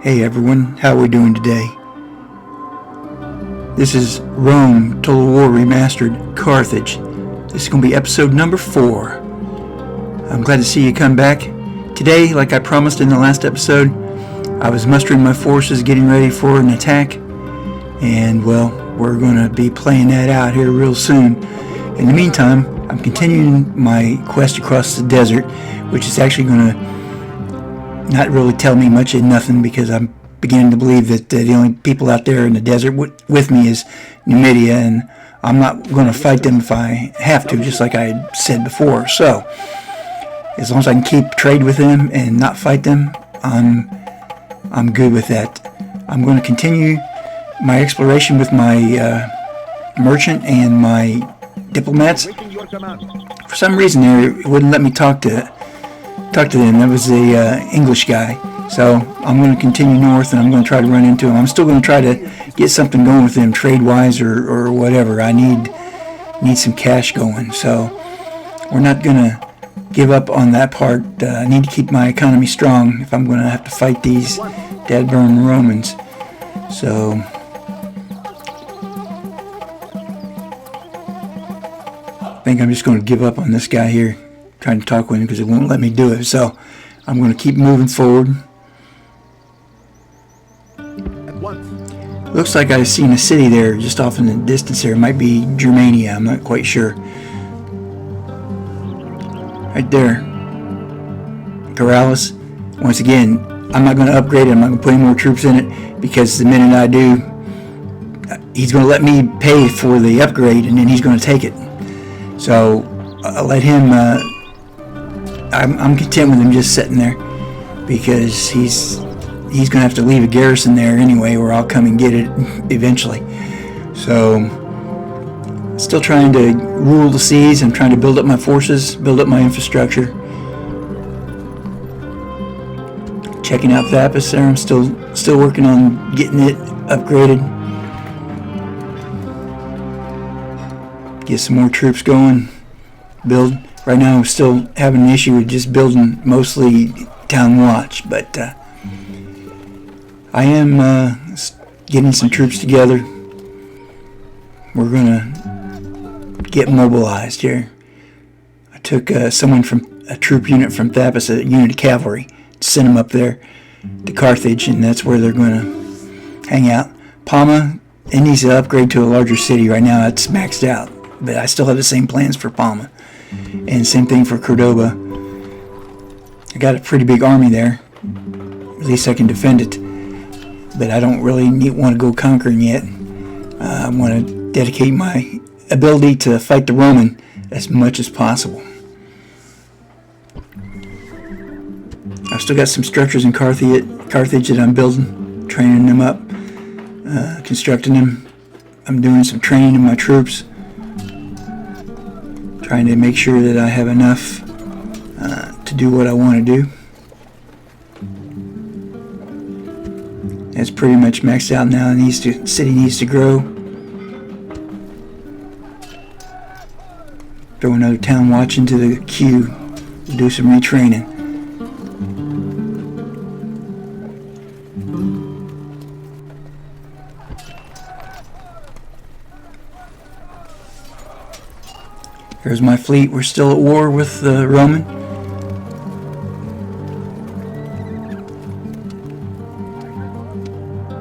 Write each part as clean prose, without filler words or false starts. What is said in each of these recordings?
Hey everyone, how are we doing today? This is Rome Total War Remastered Carthage. This is going to be episode number 4. I'm glad to see you come back. Today, like I promised in the last episode, I was mustering my forces, getting ready for an attack. And well, we're going to be playing that out here real soon. In the meantime, I'm continuing my quest across the desert, which is actually going to not really tell me much of nothing, because I'm beginning to believe that the only people out there in the desert with me is Numidia, and I'm not going to fight them if I have to, just like I said before. So, as long as I can keep trade with them and not fight them, I'm good with that. I'm going to continue my exploration with my merchant and my diplomats. For some reason there, it wouldn't let me talk to them. That was the English guy. So I'm going to continue north, and I'm going to try to run into him. I'm still going to try to get something going with him, trade-wise or whatever. I need some cash going. So we're not going to give up on that part. I need to keep my economy strong if I'm going to have to fight these dead-burn Romans. So I think I'm just going to give up on this guy here, trying to talk with him, because it won't let me do it. So I'm going to keep moving forward. Looks like I've seen a city there just off in the distance there. It might be Germania, I'm not quite sure. Right there. Corrales. Once again, I'm not going to upgrade it. I'm not going to put any more troops in it, because the minute I do, he's going to let me pay for the upgrade, and then he's going to take it. So I'll let him. I'm content with him just sitting there, because he's going to have to leave a garrison there anyway, or I'll come and get it eventually. So still trying to rule the seas. I'm trying to build up my forces, build up my infrastructure. Checking out Thapis there. I'm still working on getting it upgraded. Get some more troops going. Build. Right now I'm still having an issue with just building mostly town watch, but I am getting some troops together. We're going to get mobilized here. I took someone from a troop unit from Thapis, a unit of cavalry, sent them up there to Carthage, and that's where they're going to hang out. Palma, it needs to upgrade to a larger city. Right now it's maxed out, but I still have the same plans for Palma. And same thing for Cordoba. I got a pretty big army there. At least I can defend it. But I don't really want to go conquering yet. I want to dedicate my ability to fight the Roman as much as possible. I've still got some structures in Carthage that I'm building, training them up, constructing them. I'm doing some training in my troops, trying to make sure that I have enough to do what I want to do. It's pretty much maxed out now. The city needs to grow. Throw another town watch into the queue. Do some retraining. Here's my fleet. We're still at war with the Roman.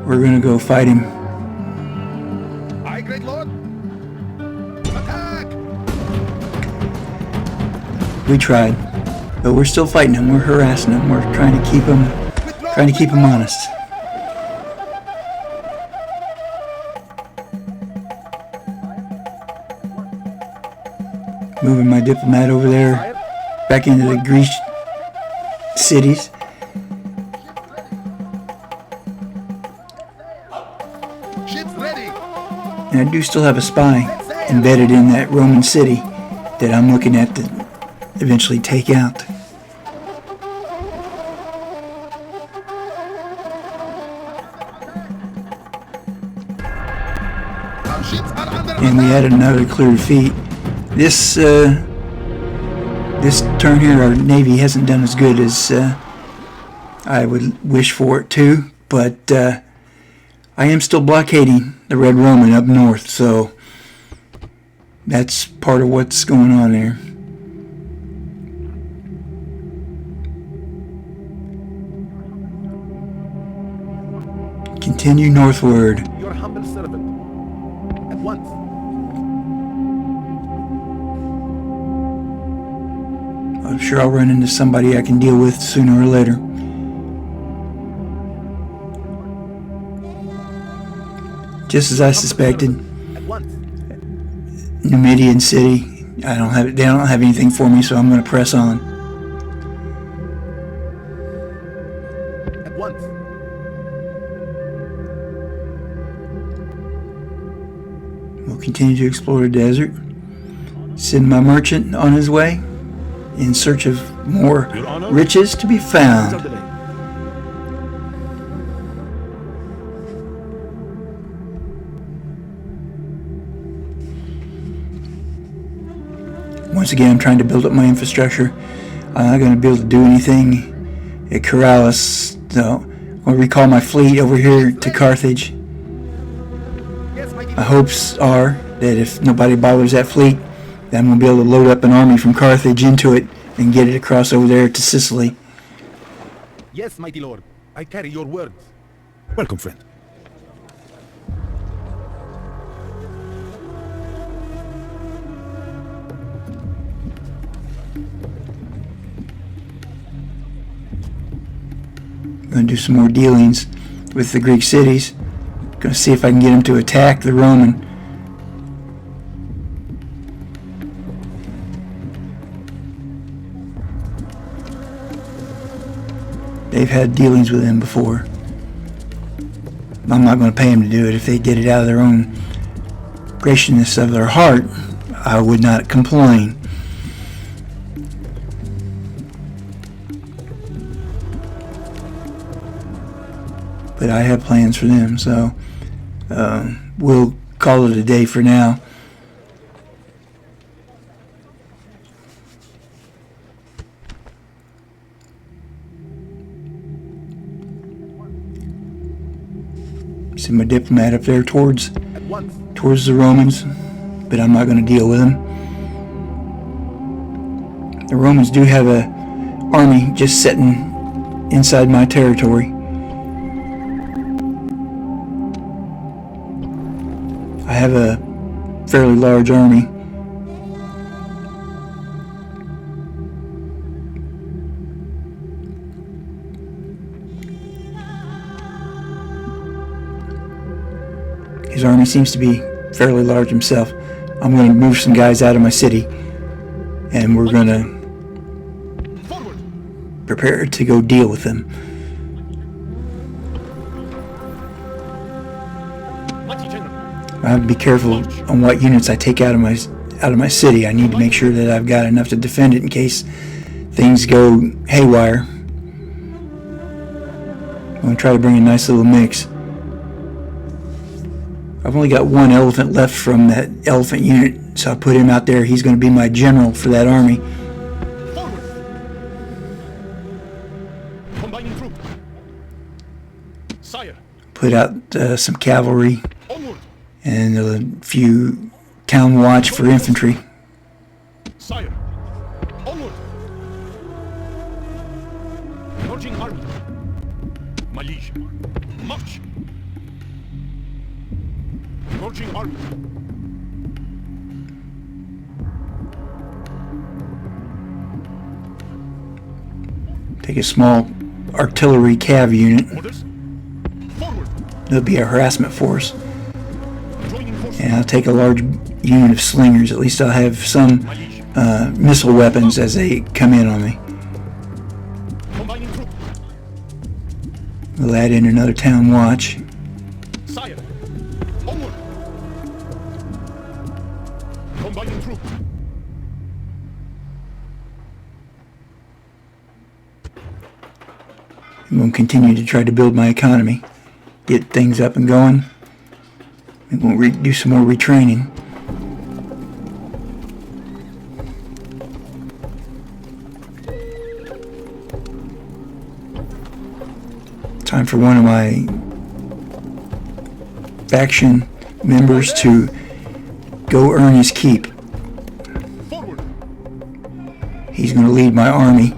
We're going to go fight him. Aye, great lord. Attack! We tried, but we're still fighting him. We're harassing him. We're trying to keep him honest. Moving my diplomat over there, back into the Greek cities. Ships ready. And I do still have a spy embedded in that Roman city that I'm looking at to eventually take out. Our ships are under And we had another clear defeat. This turn here, our Navy hasn't done as good as I would wish for it to. but I am still blockading the Red Roman up north, so that's part of what's going on there. Continue northward. Your humble servant. At once. I'm sure I'll run into somebody I can deal with sooner or later. Just as I suspected, At once. Numidian City. They don't have anything for me, so I'm going to press on. At once. We'll continue to explore the desert. Send my merchant on his way in search of more riches to be found. Once again, I'm trying to build up my infrastructure. I'm not going to be able to do anything at Corrales, so I'm going to recall my fleet over here to Carthage. Yes, my My hopes are that if nobody bothers that fleet, then I'm going to be able to load up an army from Carthage into it and get it across over there to Sicily. Yes, mighty lord. I carry your words. Welcome, friend. I'm going to do some more dealings with the Greek cities. Going to see if I can get them to attack the Roman. They've had dealings with him before. I'm not going to pay them to do it. If they did it out of their own graciousness of their heart, I would not complain. But I have plans for them, so we'll call it a day for now. Send my diplomat up there towards At once. the Romans, but I'm not going to deal with them. The Romans do have a army just sitting inside my territory. I have a fairly large army. His army seems to be fairly large himself. I'm going to move some guys out of my city, and we're going to Forward. prepare to go deal with them. Mighty general. I have to be careful on what units I take out of my city. I need to make sure that I've got enough to defend it in case things go haywire. I'm going to try to bring a nice little mix. I've only got one elephant left from that elephant unit, so I put him out there. He's going to be my general for that army. Forward. Combining troop. Sire. Put out some cavalry Onward. and a few town watch for infantry. Sire. Onward. Marching army. My liege. March. Marching army. Take a small artillery cav unit. Orders. Forward. There'll be a harassment force. Joining forces. And I'll take a large unit of slingers. At least I'll have some My liege. missile weapons as they come in on me. Combining troop. We'll add in another town watch. Sire. Onward. Combining troop. I'm going to continue to try to build my economy, get things up and going, and we'll do some more retraining. Time for one of my faction members to go earn his keep. Forward. He's going to lead my army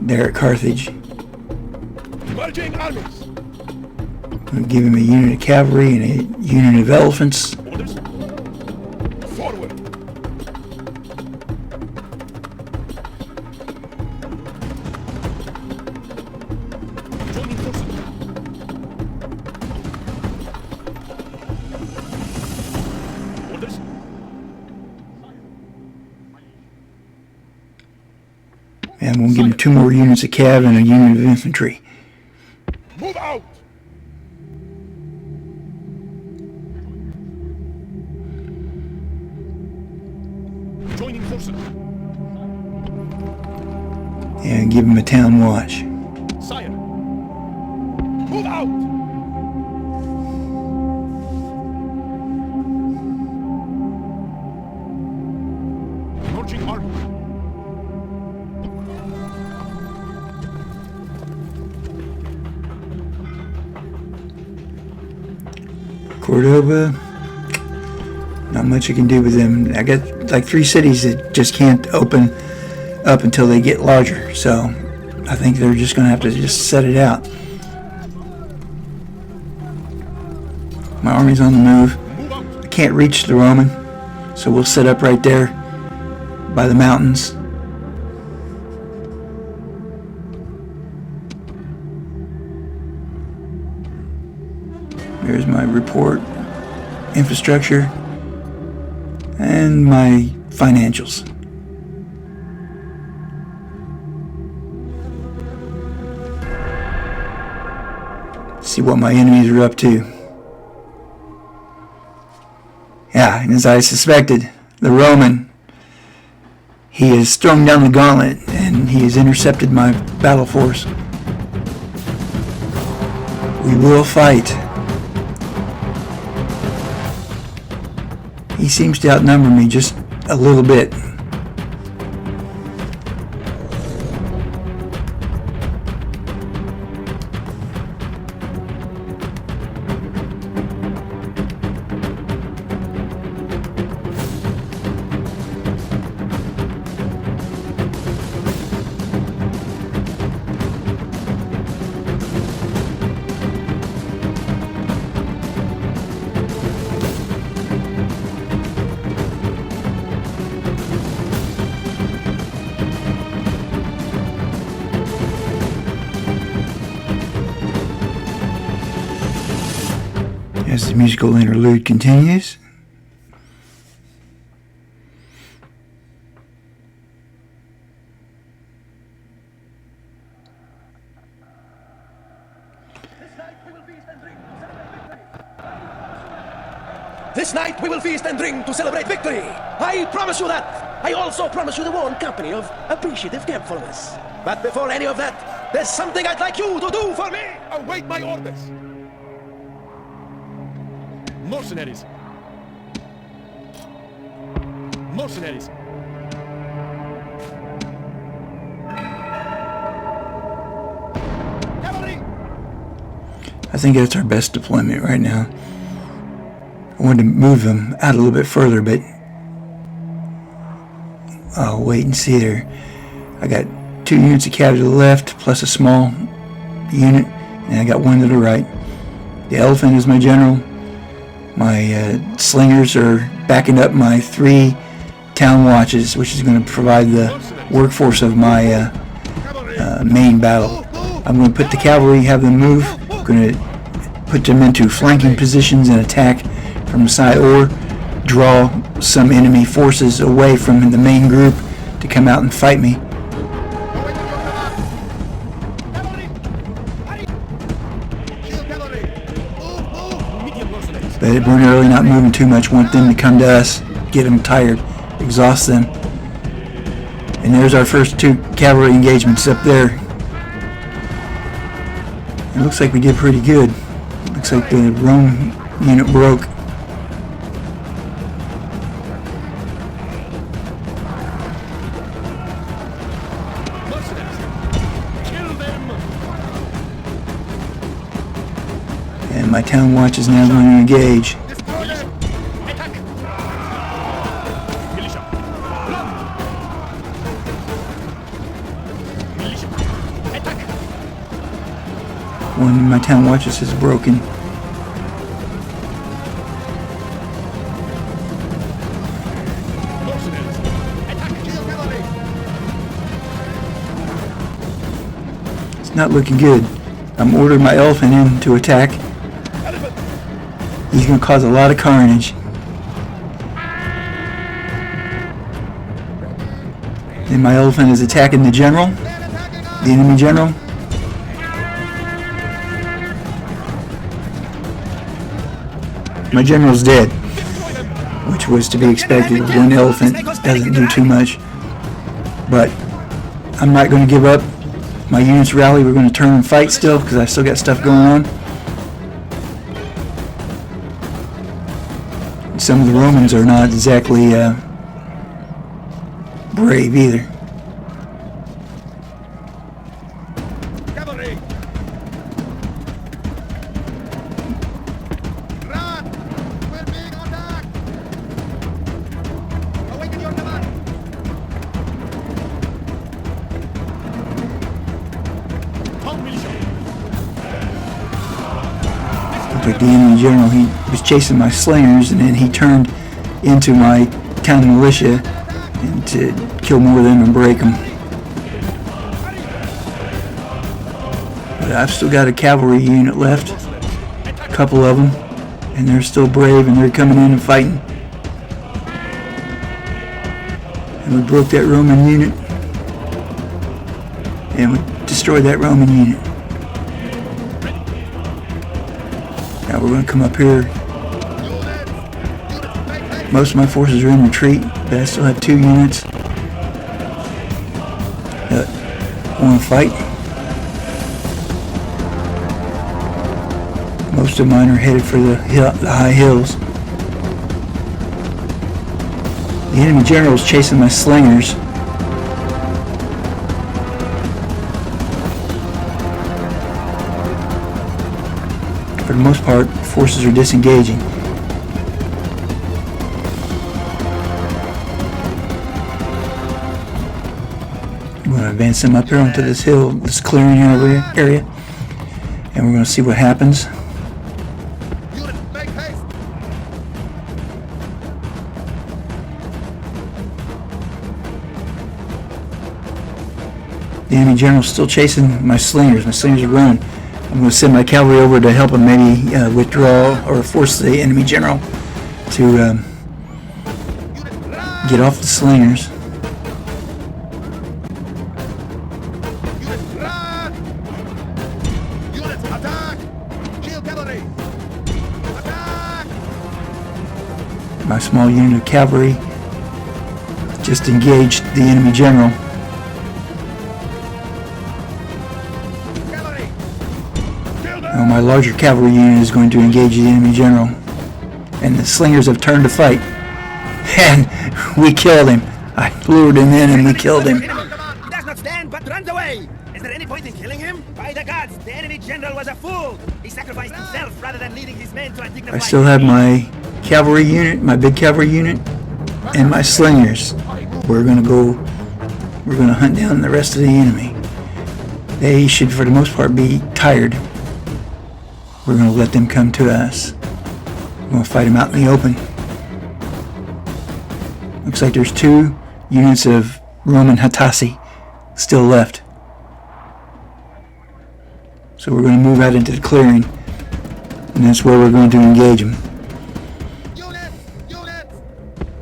there at Carthage. Merging armies. I'm going to give him a unit of cavalry and a unit of elephants. Orders. Forward. Joining forces. Orders. And I'm going to give him 2 more units of cav and a unit of infantry. Move out. Joining forces. And give him a town watch. Sire. Move out. Marching army. Cordoba, not much I can do with them. I got like 3 cities that just can't open up until they get larger, so I think they're just going to have to just set it out. My army's on the move. I can't reach the Roman, so we'll set up right there by the mountains. Here's my report, infrastructure, and my financials. See what my enemies are up to. Yeah, and as I suspected, the Roman, he has thrown down the gauntlet and he has intercepted my battle force. We will fight. He seems to outnumber me just a little bit. As the musical interlude continues. This night we will feast and drink to celebrate victory. I promise you that. I also promise you the warm company of appreciative campfollowers. But before any of that, there's something I'd like you to do for me. Await my orders. Mercenaries. Mercenaries. Cavalry. I think that's our best deployment right now. I wanted to move them out a little bit further, but I'll wait and see there. I got 2 units of cavalry to the left, plus a small unit, and I got 1 to the right. The elephant is my general. My slingers are backing up my 3 town watches, which is going to provide the workforce of my main battle. I'm going to put the cavalry, have them move. I'm going to put them into flanking positions and attack from the side, or draw some enemy forces away from the main group to come out and fight me. But we're really not moving too much. Want them to come to us, get them tired, exhaust them. And there's our first 2 cavalry engagements up there. It looks like we did pretty good. Looks like the Rome unit broke. My town watch is now going to engage. One of my town watches is broken. It's not looking good. I'm ordering my elephant in to attack. He's going to cause a lot of carnage. And my elephant is attacking the general, the enemy general. My general's dead, which was to be expected. One elephant doesn't do too much. But I'm not going to give up. My units rally. We're going to turn and fight still because I've still got stuff going on. Some of the Romans are not exactly brave either. Cavalry! Run! We're being attacked! Awaken your command! Looked like the enemy general, he was chasing my slingers, and then he turned into my town militia and to kill more of them and break them. But I've still got a cavalry unit left, a couple of them, and they're still brave and they're coming in and fighting. And we broke that Roman unit, and we destroyed that Roman unit. Now we're going to come up here. Most of my forces are in retreat, but I still have 2 units that want to fight. Most of mine are headed for the high hills. The enemy general is chasing my slingers. For the most part, forces are disengaging. I'm going to advance them up here onto this hill, this clearing area, and we're going to see what happens. The enemy general's still chasing my slingers. My slingers are running. I'm going to send my cavalry over to help him maybe withdraw or force the enemy general to get off the slingers. My small unit of cavalry just engaged the enemy general. Now my larger cavalry unit is going to engage the enemy general. And the slingers have turned to fight. And we killed him. I lured him in and we killed him. He does not stand, but runs away. Is there any point in killing him? By the gods, the enemy general was a fool. He sacrificed himself rather than leading his men to a dignified... I still have my cavalry unit, my big cavalry unit, and my slingers. We're going to hunt down the rest of the enemy. They should, for the most part, be tired. We're going to let them come to us. We're going to fight them out in the open. Looks like there's 2 units of Roman Hattassi still left. So we're going to move out into the clearing, and that's where we're going to engage them.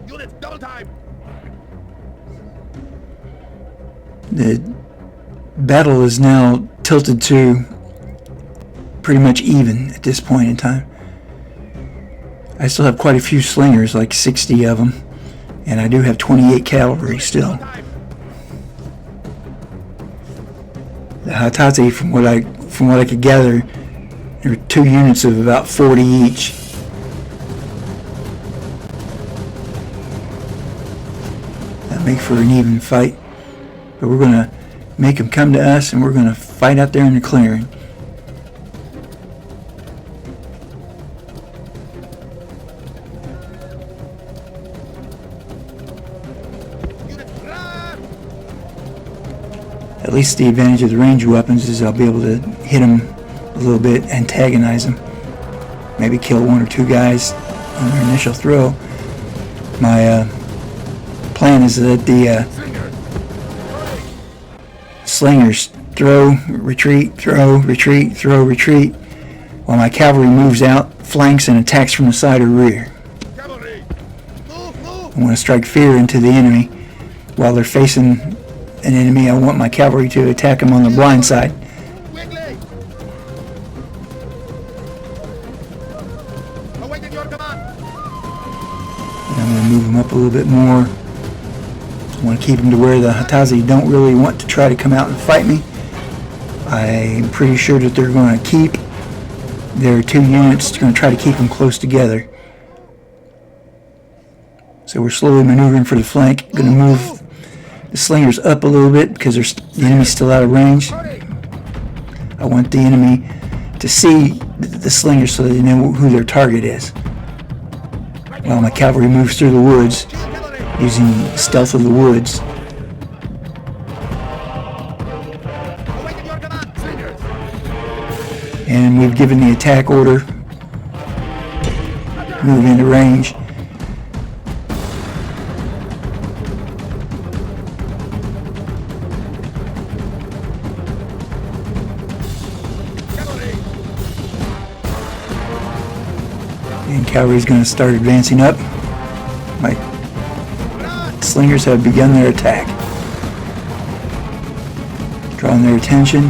Units, double time! The battle is now tilted to pretty much even at this point in time. I still have quite a few slingers, like 60 of them, and I do have 28 cavalry still. The Hattassi, from what I could gather, there are 2 units of about 40 each. That make for an even fight, but we're going to make them come to us, and we're going to fight out there in the clearing. At least the advantage of the ranged weapons is I'll be able to hit them a little bit, antagonize them. Maybe kill one or two guys on their initial throw. My plan is that the slingers throw, retreat, throw, retreat, throw, retreat, while my cavalry moves out, flanks, and attacks from the side or rear. I want to strike fear into the enemy. While they're facing an enemy, I want my cavalry to attack them on the blind side. And I'm going to move them up a little bit more. I want to keep them to where the Hatazi don't really want to try to come out and fight me. I'm pretty sure that they're going to keep their two units. They're going to try to keep them close together. So we're slowly maneuvering for the flank. Going to move the slingers up a little bit because the enemy's still out of range. I want the enemy to see the slingers so they know who their target is. While my cavalry moves through the woods, using stealth of the woods. And we've given the attack order. Move into range. And cavalry's going to start advancing up. My slingers have begun their attack. Drawing their attention.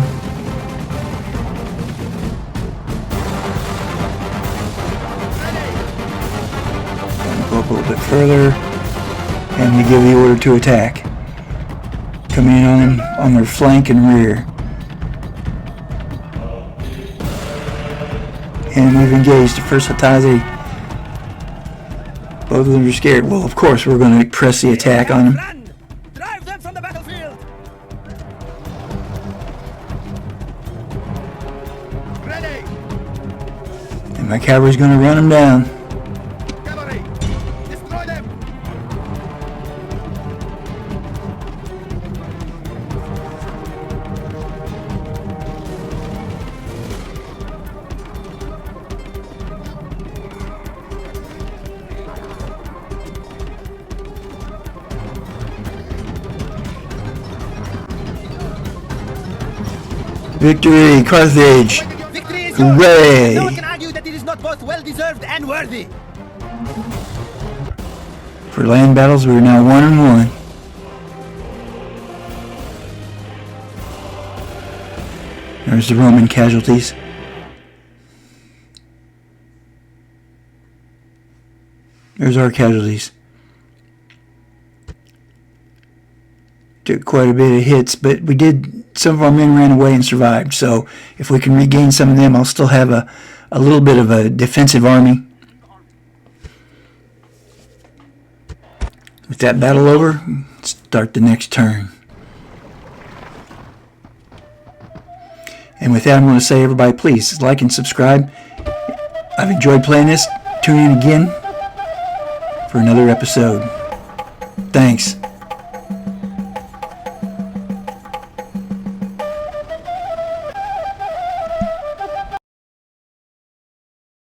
Go up a little bit further. And we give the order to attack. Coming in on them on their flank and rear. And we've engaged the first Hatazi. Both of them are scared. Well, of course, we're going to press the attack on them. Run! Drive them from the battlefield! Ready! And my cavalry's going to run them down. Cavalry! Destroy them! Victory, Carthage! Victory is Hooray! yours! No one can argue that it is not both well-deserved and worthy! For land battles, we're now 1-1. There's the Roman casualties. There's our casualties. Took quite a bit of hits, but we did. Some of our men ran away and survived. So if we can regain some of them, I'll still have a little bit of a defensive army. With that battle over, start the next turn. And with that, I'm going to say, everybody, please like and subscribe. I've enjoyed playing this. Tune in again for another episode. Thanks.